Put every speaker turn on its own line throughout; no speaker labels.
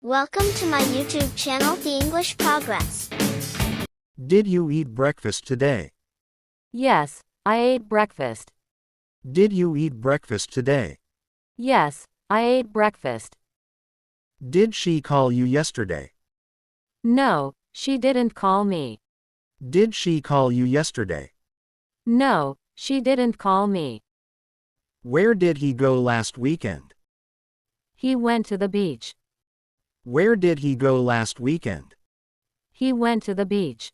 Welcome to my YouTube channel, The English Progress.
Did you eat breakfast today?
Yes, I ate breakfast.
Did you eat breakfast today?
Yes, I ate breakfast.
Did she call you yesterday?
No, she didn't call me.
Did she call you yesterday?
No, she didn't call me.
Where did he go last weekend?
He went to the beach.
Where did he go last weekend?
He went to the beach.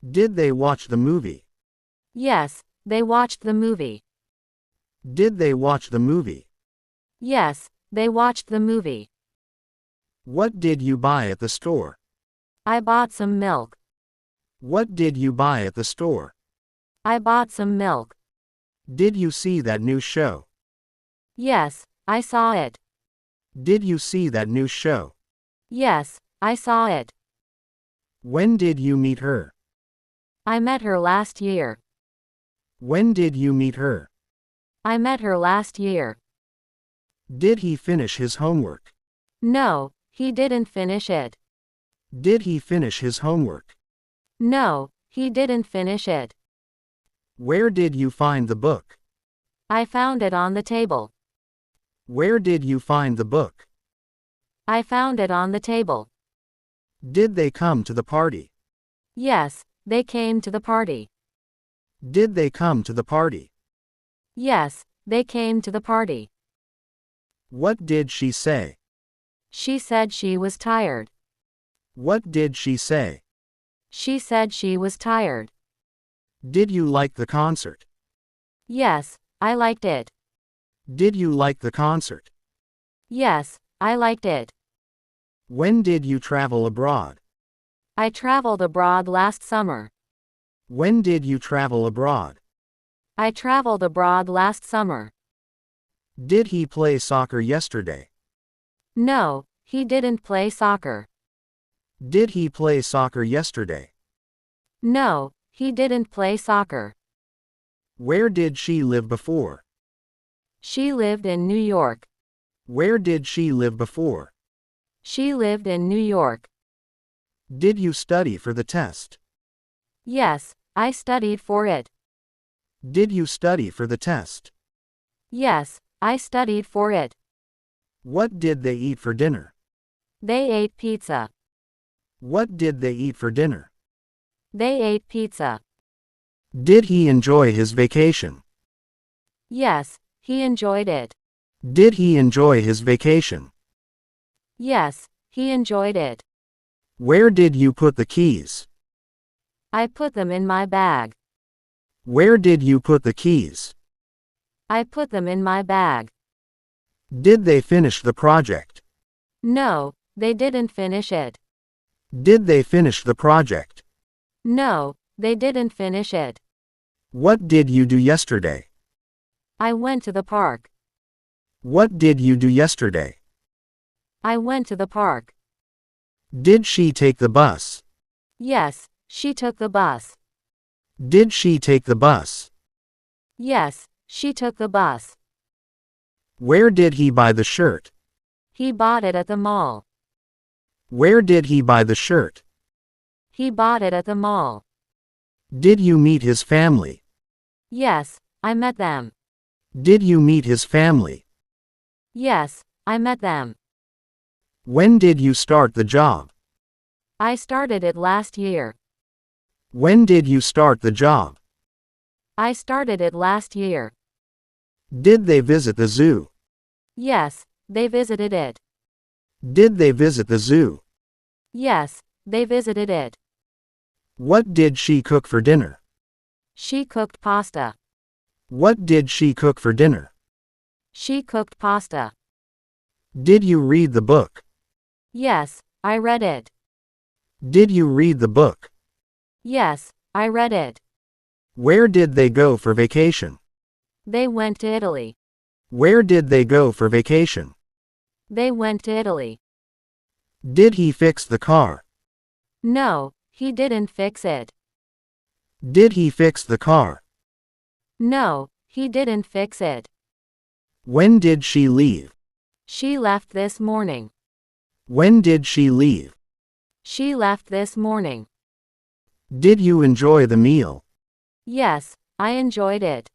Did they watch the movie?
Yes, they watched the movie.
Did they watch the movie?
Yes, they watched the movie.
What did you buy at the store?
I bought some milk.
What did you buy at the store?
I bought some milk.
Did you see that new show?
Yes, I saw it.
Did you see that new show?
Yes, I saw it.
When did you meet her?
I met her last year.
When did you meet her?
I met her last year.
Did he finish his homework?
No, he didn't finish it.
Did he finish his homework?
No, he didn't finish it.
Where did you find the book?
I found it on the table.
Where did you find the book?
I found it on the table.
Did they come to the party?
Yes, they came to the party.
Did they come to the party?
Yes, they came to the party.
What did she say?
She said she was tired.
What did she say?
She said she was tired.
Did you like the concert?
Yes, I liked it.
Did you like the concert?
Yes, I liked it.
When did you travel abroad?
I traveled abroad last summer.
When did you travel abroad?
I traveled abroad last summer.
Did he play soccer yesterday?
No, he didn't play soccer.
Did he play soccer yesterday?
No, he didn't play soccer.
Where did she live before?
She lived in New York.
Where did she live before?
She lived in New York.
Did you study for the test?
Yes, I studied for it.
Did you study for the test?
Yes, I studied for it.
What did they eat for dinner?
They ate pizza.
What did they eat for dinner?
They ate pizza.
Did he enjoy his vacation?
Yes, he enjoyed it.
Did he enjoy his vacation?
Yes, he enjoyed it.
Where did you put the keys?
I put them in my bag.
Where did you put the keys?
I put them in my bag.
Did they finish the project?
No, they didn't finish it.
Did they finish the project?
No, they didn't finish it.
What did you do yesterday?
I went to the park.
What did you do yesterday?
I went to the park.
Did she take the bus?
Yes, she took the bus.
Did she take the bus?
Yes, she took the bus.
Where did he buy the shirt?
He bought it at the mall.
Where did he buy the shirt?
He bought it at the mall.
Did you meet his family?
Yes, I met them.
Did you meet his family?
Yes, I met them.
When did you start the job?
I started it last year.
When did you start the job?
I started it last year.
Did they visit the zoo?
Yes, they visited it.
Did they visit the zoo?
Yes, they visited it.
What did she cook for dinner?
She cooked pasta.
What did she cook for dinner?
She cooked pasta.
Did you read the book?
Yes, I read it.
Did you read the book?
Yes, I read it.
Where did they go for vacation?
They went to Italy.
Where did they go for vacation?
They went to Italy.
Did he fix the car?
No, he didn't fix it.
Did he fix the car?
No, he didn't fix it.
When did she leave?
She left this morning.
When did she leave?
She left this morning.
Did you enjoy the meal?
Yes, I enjoyed it.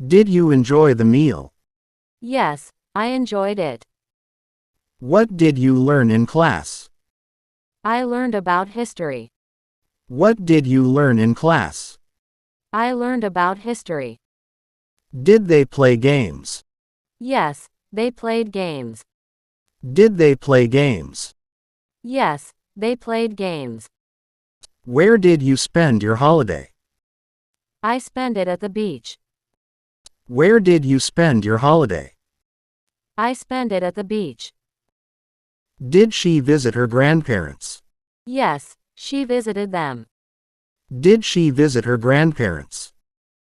Did you enjoy the meal?
Yes, I enjoyed it.
What did you learn in class?
I learned about history.
What did you learn in class?
I learned about history.
Did they play games?
Yes, they played games.
Did they play games?
Yes, they played games.
Where did you spend your holiday?
I spent it at the beach.
Where did you spend your holiday?
I spent it at the beach.
Did she visit her grandparents?
Yes, she visited them.
Did she visit her grandparents?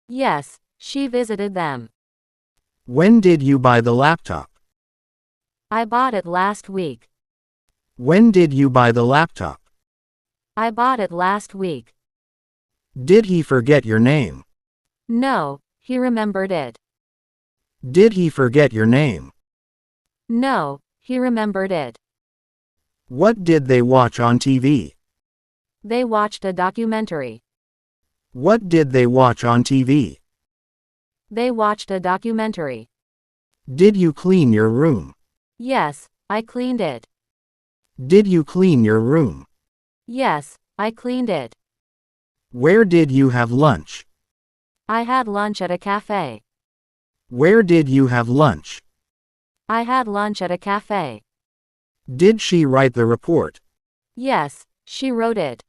Yes, she visited them.
When did you buy the laptop?
I bought it last week.
When did you buy the laptop?
I bought it last week.
Did he forget your name?
No, he remembered it.
Did he forget your name?
No, he remembered it.
What did they watch on TV?
They watched a documentary.
What did they watch on TV?
They watched a documentary.
Did you clean your room?
Yes, I cleaned it.
Did you clean your room?
Yes, I cleaned it.
Where did you have lunch?
I had lunch at a cafe.
Where did you have lunch?
I had lunch at a cafe.
Did she write the report?
Yes, she wrote it.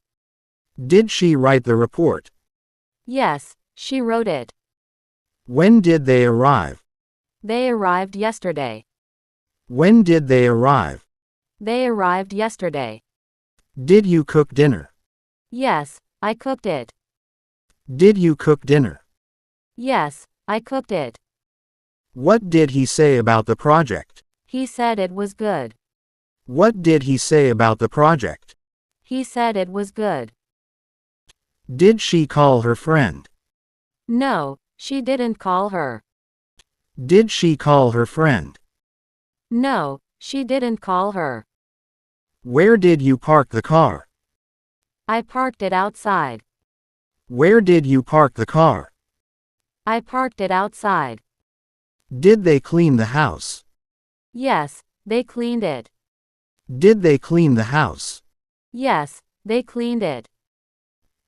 Did she write the report?
Yes, she wrote it.
When did they arrive?
They arrived yesterday.
When did they arrive?
They arrived yesterday.
Did you cook dinner?
Yes, I cooked it.
Did you cook dinner?
Yes, I cooked it.
What did he say about the project?
He said it was good.
What did he say about the project?
He said it was good.
Did she call her friend?
No, she didn't call her.
Did she call her friend?
No, she didn't call her.
Where did you park the car?
I parked it outside.
Where did you park the car?
I parked it outside.
Did they clean the house?
Yes, they cleaned it.
Did they clean the house?
Yes, they cleaned it.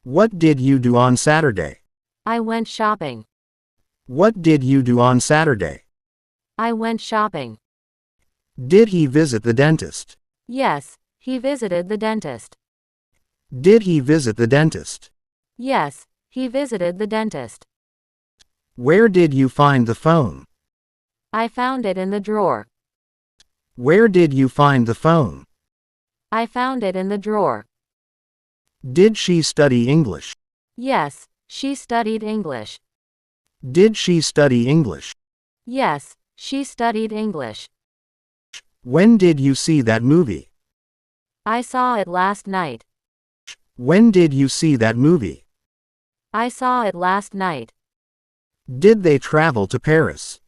What did you do on Saturday?
I went shopping.
What did you do on Saturday?
I went shopping.
Did he visit the dentist?
Yes, he visited the dentist.
Did he visit the dentist?
Yes, he visited the dentist.
Where did you find the phone?
I found it in the drawer.
Where did you find the phone?
I found it in the drawer.
Did she study English?
Yes, she studied English.
Did she study English?
Yes, she studied English.
When did you see that movie?
I saw it last night.
When did you see that movie?
I saw it last night.
Did they travel to Paris?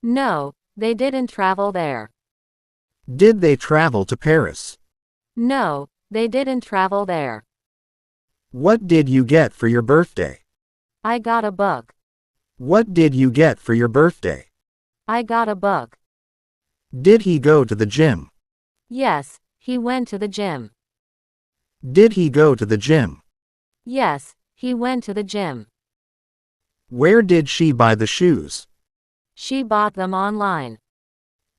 No, they didn't travel there.
Did they travel to Paris?
No, they didn't travel there.
What did you get for your birthday?
I got a book.
What did you get for your birthday?
I got a book.
Did he go to the gym?
Yes, he went to the gym.
Did he go to the gym?
Yes, he went to the gym.
Where did she buy the shoes?
She bought them online.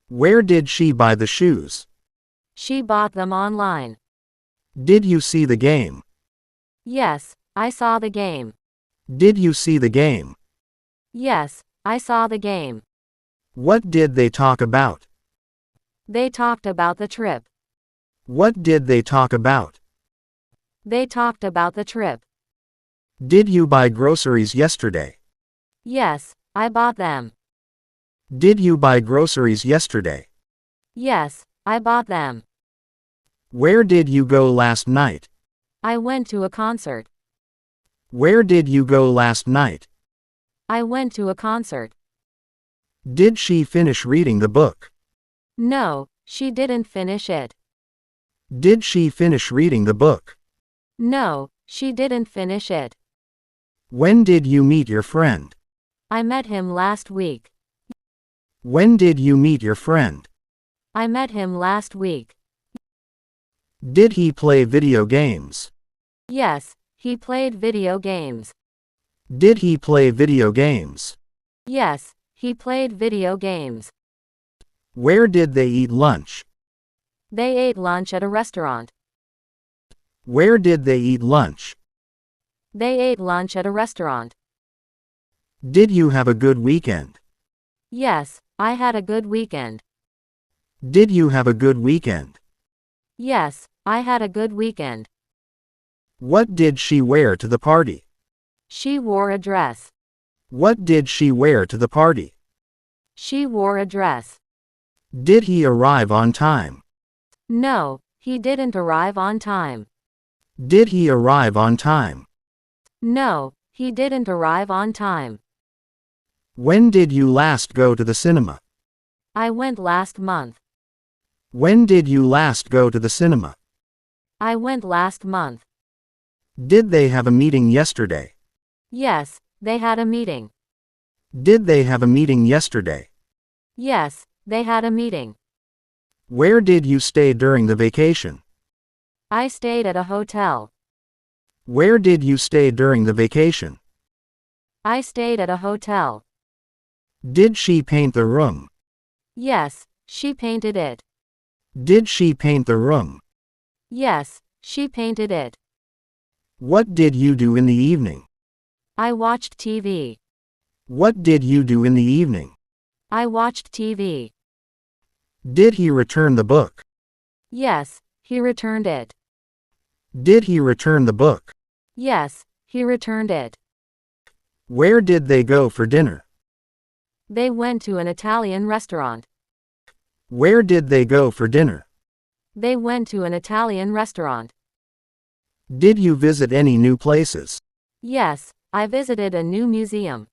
Where did she buy the shoes?
She bought them online.
Did you see the game?
Yes, I saw the game.
Did you see the game?
Yes, I saw the game.
What did they talk about?
They talked about the trip.
What did they talk about?
They talked about the trip.
Did you buy groceries yesterday?
Yes, I bought them.
Did you buy groceries yesterday?
Yes, I bought them.
Where did you go last night?
I went to a concert.
Where did you go last night?
I went to a concert.
Did she finish reading the book?
No, she didn't finish it.
Did she finish reading the book?
No, she didn't finish it.
When did you meet your friend?
I met him last week.
When did you meet your friend?
I met him last week.
Did he play video games?
Yes, he played video games.
Did he play video games?
Yes, he played video games.
Where did they eat lunch?
They ate lunch at a restaurant.
Where did they eat lunch?
They ate lunch at a restaurant.
Did you have a good weekend?
Yes, I had a good weekend.
Did you have a good weekend?
Yes, I had a good weekend.
What did she wear to the party?
She wore a dress.
What did she wear to the party?
She wore a dress.
Did he arrive on time?
No, he didn't arrive on time.
Did he arrive on time?
No, he didn't arrive on time.
When did you last go to the cinema?
I went last month.
When did you last go to the cinema?
I went last month.
Did they have a meeting yesterday?
Yes, they had a meeting.
Did they have a meeting yesterday?
Yes, they had a meeting.
Where did you stay during the vacation?
I stayed at a hotel.
Where did you stay during the vacation?
I stayed at a hotel.
Did she paint the room?
Yes, she painted it.
Did she paint the room?
Yes, she painted it.
What did you do in the evening?
I watched TV.
What did you do in the evening?
I watched TV.
Did he return the book?
Yes, he returned it.
Did he return the book?
Yes, he returned it.
Where did they go for dinner?
They went to an Italian restaurant.
Where did they go for dinner?
They went to an Italian restaurant.
Did you visit any new places?
Yes, I visited a new museum.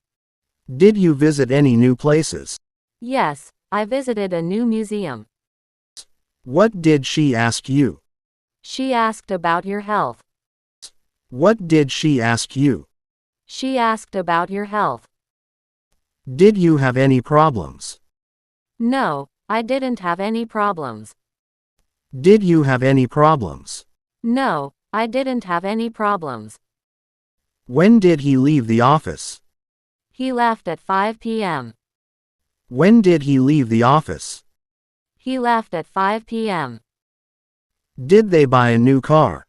Did you visit any new places?
Yes, I visited a new museum.
What did she ask you?
She asked about your health.
What did she ask you?
She asked about your health.
Did you have any problems?
No, I didn't have any problems.
Did you have any problems?
No, I didn't have any problems.
When did he leave the office?
He left at 5 p.m.
When did he leave the office?
He left at 5 p.m.
Did they buy a new car?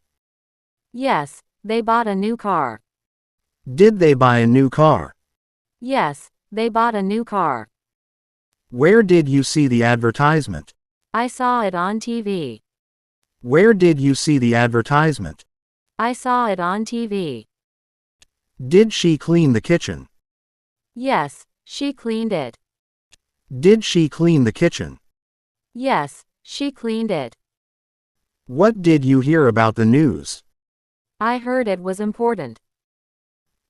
Yes, they bought a new car.
Did they buy a new car?
Yes, they bought a new car.
Where did you see the advertisement?
I saw it on TV.
Where did you see the advertisement?
I saw it on TV.
Did she clean the kitchen?
Yes, she cleaned it.
Did she clean the kitchen?
Yes, she cleaned it.
What did you hear about the news?
I heard it was important.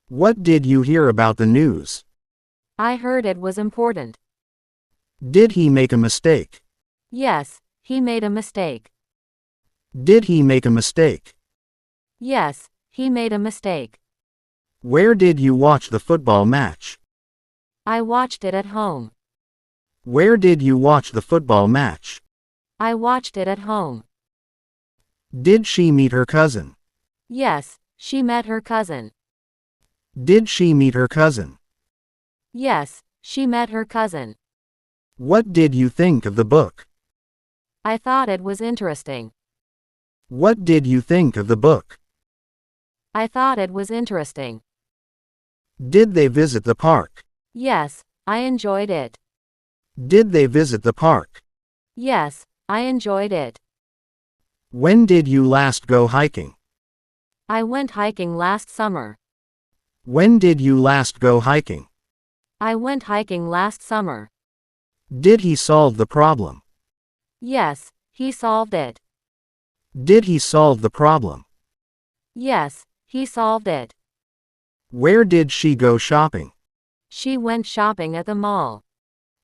What did you hear about the news?
I heard it was important.
Did he make a mistake?
Yes, he made a mistake.
Did he make a mistake?
Yes, he made a mistake.
Where did you watch the football match?
I watched it at home.
Where did you watch the football match?
I watched it at home.
Did she meet her cousin?
Yes, she met her cousin.
Did she meet her cousin?
Yes, she met her cousin.
What did you think of the book?
I thought it was interesting.
What did you think of the book?
I thought it was interesting.
Did they visit the park?
Yes, I enjoyed it.
Did they visit the park?
Yes, I enjoyed it.
When did you last go hiking?
I went hiking last summer.
When did you last go hiking?
I went hiking last summer.
Did he solve the problem?
Yes, he solved it.
Did he solve the problem?
Yes, he solved it.
Where did she go shopping?
She went shopping at the mall.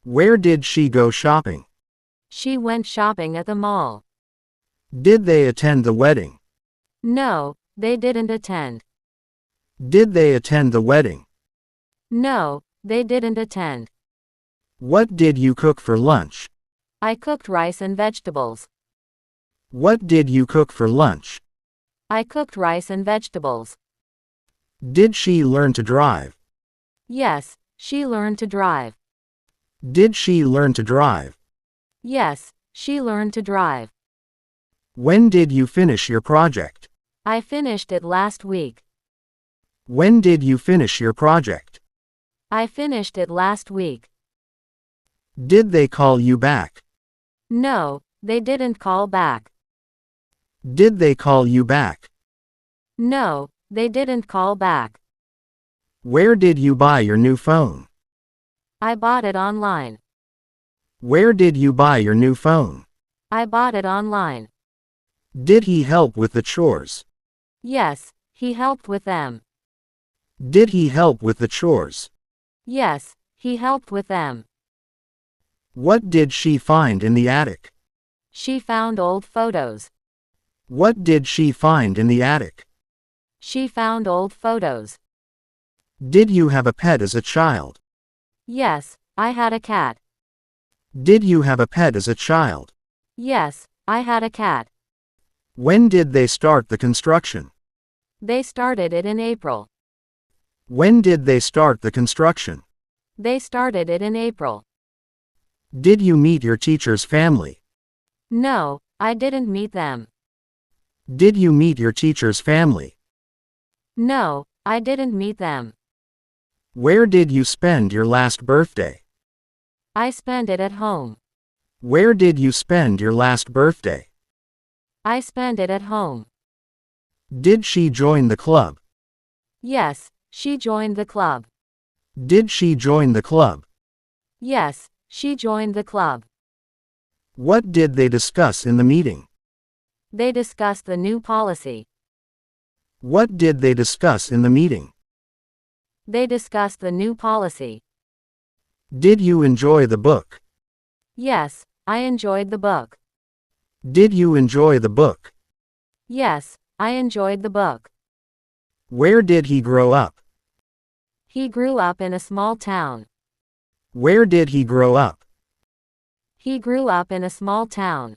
Where did she go shopping?
She went shopping at the mall.
Did they attend the wedding?
No, they didn't attend.
Did they attend the wedding?
No, they didn't attend.
What did you cook for lunch?
I cooked rice and vegetables.
What did you cook for lunch?
I cooked rice and vegetables.
Did she learn to drive?
Yes, she learned to drive.
Did she learn to drive?
Yes, she learned to drive.
When did you finish your project?
I finished it last week.
When did you finish your project?
I finished it last week.
Did they call you back?
No, they didn't call back.
Did they call you back?
No, they didn't call back.
Where did you buy your new phone?
I bought it online.
Where did you buy your new phone?
I bought it online.
Did he help with the chores?
Yes, he helped with them.
Did he help with the chores?
Yes, he helped with them.
What did she find in the attic?
She found old photos.
What did she find in the attic?
She found old photos.
Did you have a pet as a child?
Yes, I had a cat.
Did you have a pet as a child?
Yes, I had a cat.
When did they start the construction?
They started it in April.
When did they start the construction?
They started it in April.
Did you meet your teacher's family?
No, I didn't meet them.
Did you meet your teacher's family?
No, I didn't meet them.
Where did you spend your last birthday?
I spent it at home.
Where did you spend your last birthday?
I spent it at home.
Did she join the club?
Yes, she joined the club.
Did she join the club?
Yes, she joined the club.
What did they discuss in the meeting?
They discussed the new policy.
What did they discuss in the meeting?
They discussed the new policy.
Did you enjoy the book?
Yes, I enjoyed the book.
Did you enjoy the book?
Yes, I enjoyed the book.
Where did he grow up?
He grew up in a small town.
Where did he grow up?
He grew up in a small town.